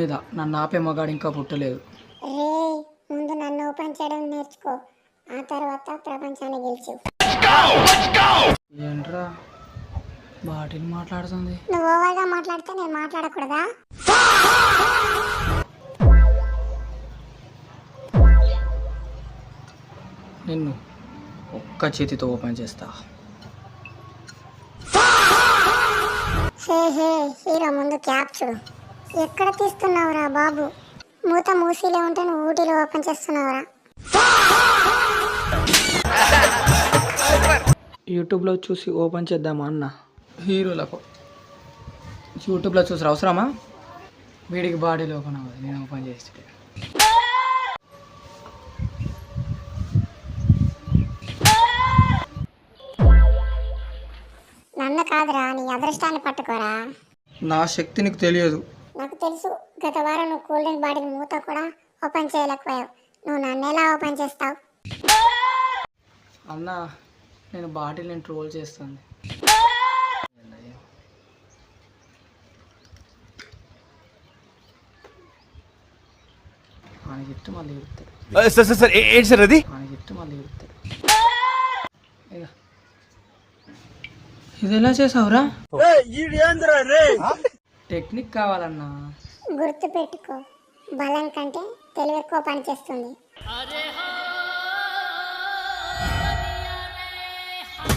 లేదా నన్ను ఆపే మగాడు ఇంకా పుట్టలేదు. రే ముందు నన్ను ఓపెన్ చేయడం నేర్చుకో, ఆ తర్వాత ప్రపంచాన్ని గెలిచు. ఏంట్రా బాటిల్ మాట్లాడుతుంది? నువ్వు ఓవర్గా మాట్లాడితే నేను మాట్లాడకూడదా? నిన్ను ఒక్క చేతితో ఓపెన్ చేస్తా. హే హే హీరో ముందు క్యాప్ చూడు. ఎక్కడ తీస్తున్నావురా బాబు? మూత మూసీలో ఉంటే నువ్వు ఊటీలో ఓపెన్ చేస్తున్నావురా. యూట్యూబ్లో చూసి ఓపెన్ చేద్దామా అన్న. హీరోలకు యూట్యూబ్లో చూసి అవసరమా? వీడికి బాడీలో ఓపెన్ అవ్వదు, నేను ఓపెన్ చేస్తే. నన్ను కాదురా, నీ అదృష్టాన్ని పట్టుకోరా. నా శక్తి నీకు తెలియదు. నాకు తెలుసు, గత వారం నువ్వు కూల్ డ్రింక్ బాటిల్ మూత కూడా ఓపెన్ చేయలేకపోయావు. నువ్వు నన్ను ఎలా ఓపెన్ చేస్తావు? అన్న నేను బాటిల్ని ట్రోల్ చేస్తాను. ఆయన చెప్తే మళ్ళీ చెప్తాడు. సార్ ఏంటి సార్ అది? ఆయన చెప్తే మళ్ళీ చెప్తాడు. ఇది ఎలా చేసావురా? టెక్నిక్ కావాలన్నా. గుర్తు పెట్టుకో, బలం కంటే తెలివి ఎక్కువ పనిచేస్తుంది.